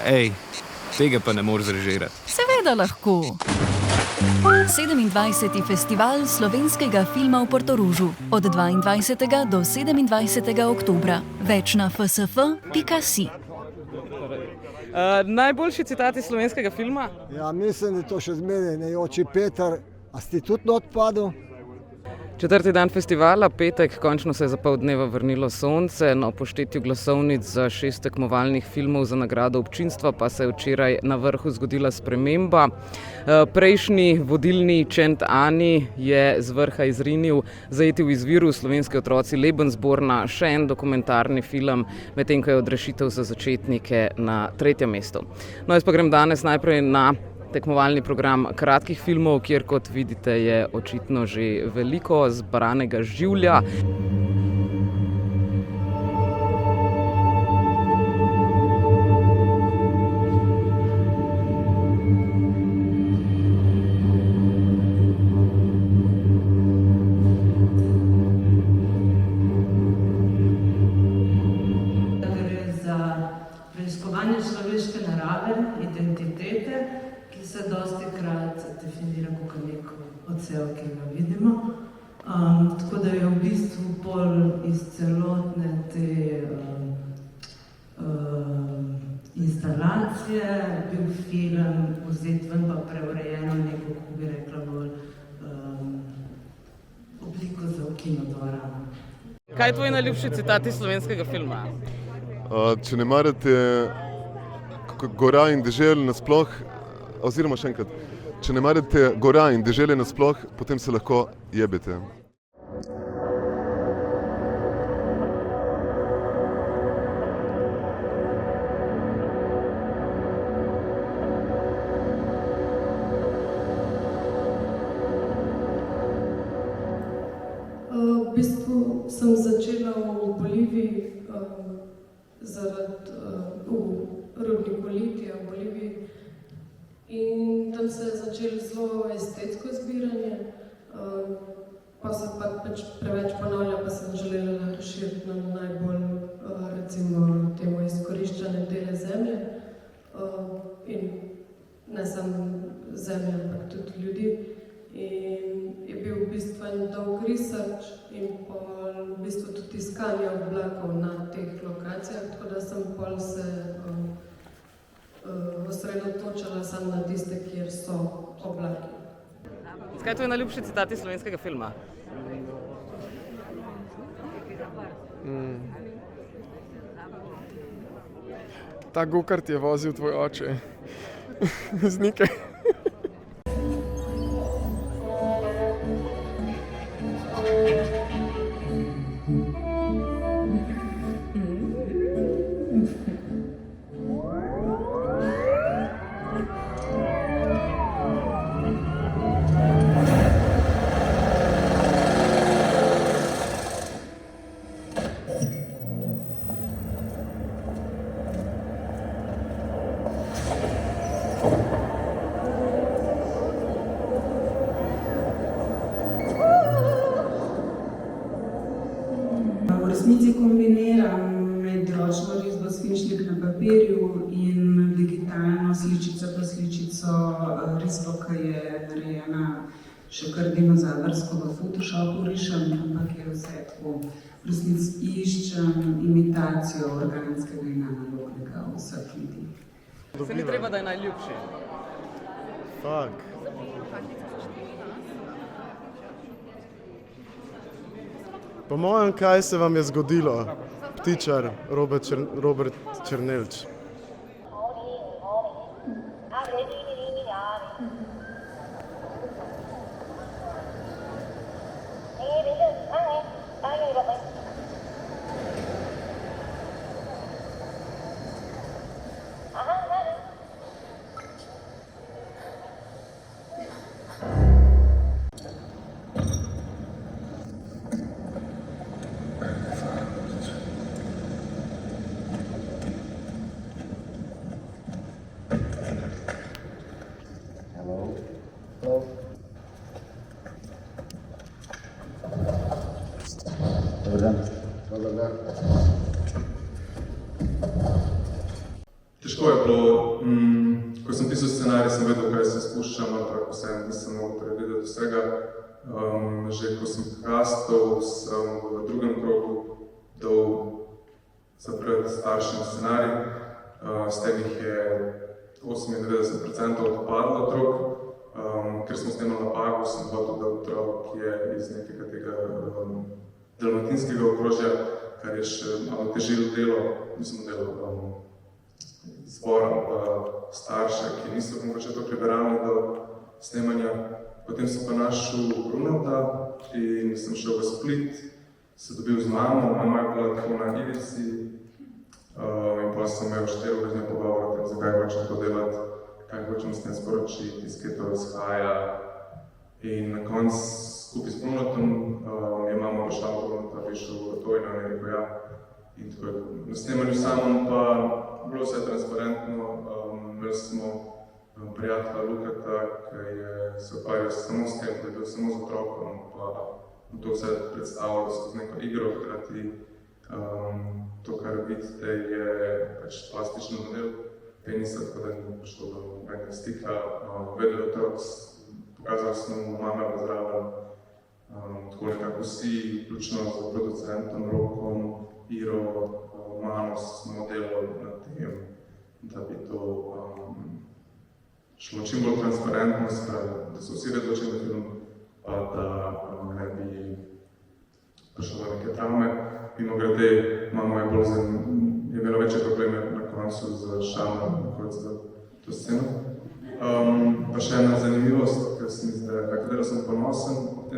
Ej, tega pa ne moreš zrežirati. Seveda lahko. 27. festival slovenskega filma v Portorožu od 22. do 27. oktobra. Več na fsf.si. Najboljši citati slovenskega filma? Ja, mislim, da to še zmeraj ne oči Peter, a ste tudi not padel? Četrti dan festivala, petek, končno se je za pol dneva vrnilo sonce. Na poštetju glasovnic za 6 tekmovalnih filmov za nagrado občinstva pa se je včeraj na vrhu zgodila sprememba. Prejšnji vodilni Čent Ani je z vrha izrinil Zajeti v izviru, Slovenski otroci Lebensborna, še en dokumentarni film, medtem ko je odrešitev za začetnike na 3. mestu. No, jaz pa grem danes najprej na tekmovalni program kratkih filmov, kjer, kot vidite, je očitno že veliko zbranega življa. Gre za preiskovanje človeške narave, identitete, ki se dostikrat definira kot nek odsev, ki ga vidimo. Tako da je v bistvu bolj iz celotne te instalacije bil film vzet ven pa preurejeno neko, kako bi rekla, bolj obliko za v kinodvorano. Kaj je tvoj najljubši citat iz slovenskega filma? Če ne marate gora in dežel nasploh, oziroma še enkrat, če ne marate gora in dežele nasploh, potem se lahko jebete. V bistvu sem začela v Boliviji v rudniku litija v Boliviji. In tam se je začelo zelo estetsko zbiranje, pa se pač preveč ponavlja, pa sem želela razširiti na najbolj, recimo, temu izkoriščane dele zemlje. In ne samo zemlje, ampak tudi ljudi. In je bil v bistvu en dolg research in v bistvu tudi iskanje oblakov na teh lokacijah, tako da sem pol se osredotočala samo na tiste, kjer so oblaki. Kaj je tvoj najljubši citat iz slovenskega filma? Ta gokart je vozil tvoj oče. Z nekaj. V resnici kombiniram med ročno risbo svinčnik na papirju in digitalno sličico po sličico risbo, ki je narejena še kar dinozavrsko v Photoshopu rišem, ampak je vse tako. V resnici iščem imitacijo organskega in analognega v vseh ljudi. Se ni treba, da je najljubši. Fuck. Po mojem, kaj se vam je zgodilo? Ptičar Robert Černelč. težko je bilo, ko sem pisal scenarij, sem vedel, kaj se spuščam, ampak vseeno nisem mogel predvideti vsega. Že ko sem castal, sem v drugem krogu dal zapred staršem scenarij, s tem jih je 98% odpadlo otrok, ker smo snemali na Pagu, sem hotel, da otrok je iz nekega tega dalmatinskega okrožja, kar je še malo težilo delo, nisem delal zborom starša, ki niso mogoče to priberali do snemanja. Potem sem pa našel Brunota in sem šel v Split, se dobil z mamo, mama je bila tako na ivici in pa sem imel 4 ure z njo pogovor o tem, zakaj hočem to delati, kaj hočem s tem sporočiti, iz kje to izhaja. In na koncu skupaj s Brunotom je mama vprašala Brunota, bi šel v to in on je rekel ja. In tako je na snemanju samom pa bilo vse transparentno, imeli smo prijatelja Lukata, ki je se ukvarjal samo s tem, da je bil samo z otrokom, pa to vse predstavljal skozi neko igro, hkrati to, kar vidite, je pač plastični model penisa, tako da ni prišlo do nobenega stika. Vedel je otrok, pokazali smo mu mame v zraven, tako nekako vsi, vključno z producentom Rokom, Iro, mano smo delali na tem, da bi to šlo čim bolj transparentno, da so vsi vedeli, o čem je film, pa da ne bi prišlo do neke travme. Mimogrede, mama je imela večje probleme na koncu z Šanom, kot za to sceno. Pa še ena zanimivost, na katero sem ponosen v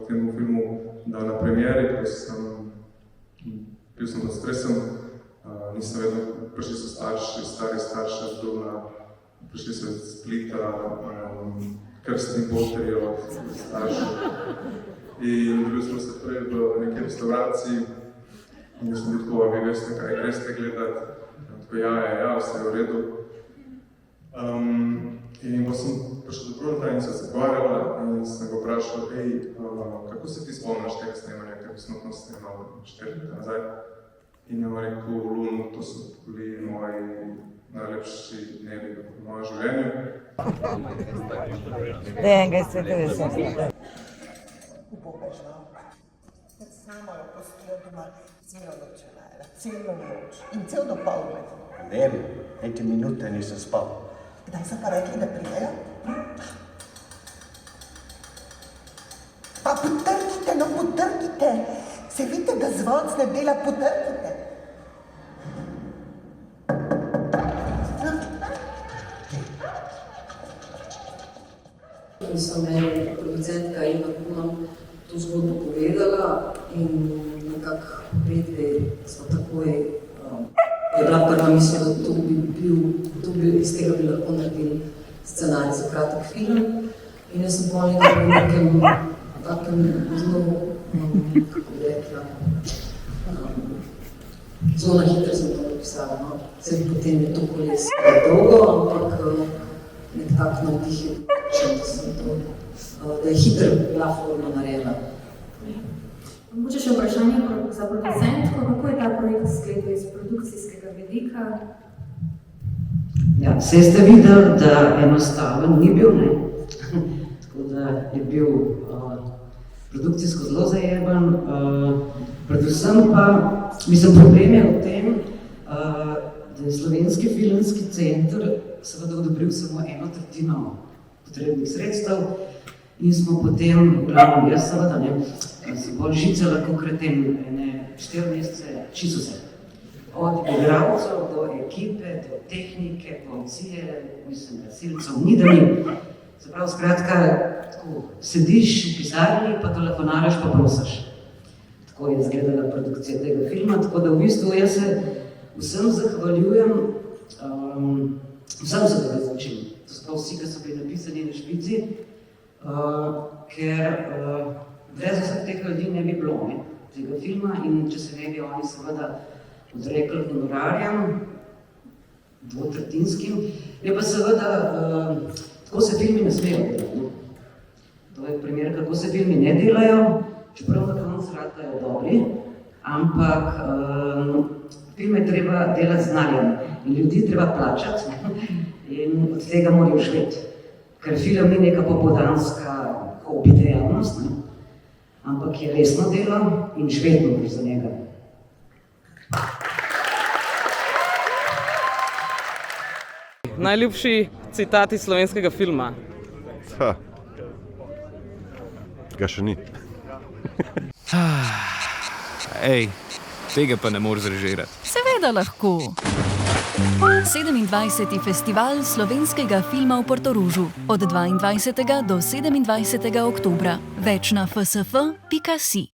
tem filmu, da na premieri, ko bil sem pod stresom, nisem vedel, prišli so stari starši z Bruna, prišli so iz Splita, krstni potri od staršev. In dobil sem se prej v neki restauraciji in jaz sem bil tako, vi veste, kaj greste gledati. Tako ja, vse je v redu. In pa sem prišel do Brunota in se zagovarjala in sem ga vprašal, kako se ti spomniš tega snemanja, ker smo tam snemali 4 leta nazaj. In je rekel, Lun, to so bili moji najlepši dnevi v mojem življenju. Ubogažno. Samo jo postila doma celo noč, celo noč in cel dopoldne. Vem, niti minute nisem spal. Kdaj so pa rekli, da pridejo? Pa potrkite, se vidite, da zvonc ne dela, potrkite. Mislim, da je producentka Eva Kuna to zgodbo povedala in nekako predve smo takoj, je bila prva misel, da iz tega bi lahko naredili scenarij za kratek film. In jaz sem pomenila v nekem takem zelo, kako bi rekla, zelo na hitro sem to napisala. Zdaj potem je to koles dolgo, ampak nek tak navdih je da je hitro bila forma narejena. Mogoče še vprašanje za producentko, kako je ta projekt izgledal iz produkcijskega vidika? Ja, vse ste videli, da enostaven ni bil, ne? Tako da je bil produkcijsko zelo zajeben. Predvsem pa, mislim, problem je v tem, da je Slovenski filmski center seveda odobril samo 1/3 potrebnih sredstev in smo potem, glavno jaz seveda, si bolj žicala kakor tem 4 mesece, čisto vse. Od igralcev do ekipe, do tehnike, policije, mislim, gasilcev, ni da ni. Se pravi, skratka, tako, sediš v pisarni, pa telefoniraš, pa prosiš. Tako je izgledala produkcija tega filma, tako da v bistvu jaz se vsem zahvaljujem, vsem zavedajočim. To so vsi, ki so bili napisani na špici, ker brez vseh teh ljudi ne bi bilo tega filma in če se ne bi oni seveda odrekli honorarjem, 2/3, je pa seveda, tako se filmi ne smejo delati. To je primer, kako se filmi ne delajo, čeprav na koncu ratajo dobri, ampak Filme je treba delati z znanjem in ljudi treba plačati in od tega morajo živeti. Ker film ni neka popoldanska hobi dejavnost, ampak je resno delo in živeti moraš za njega. Najljubši citat iz slovenskega filma? Ga še ni. Ej, tega pa ne moreš zrežirati. Seveda lahko. 27. festival slovenskega filma v Portorožu od 22. do 27. oktobra. Več na fsf.si.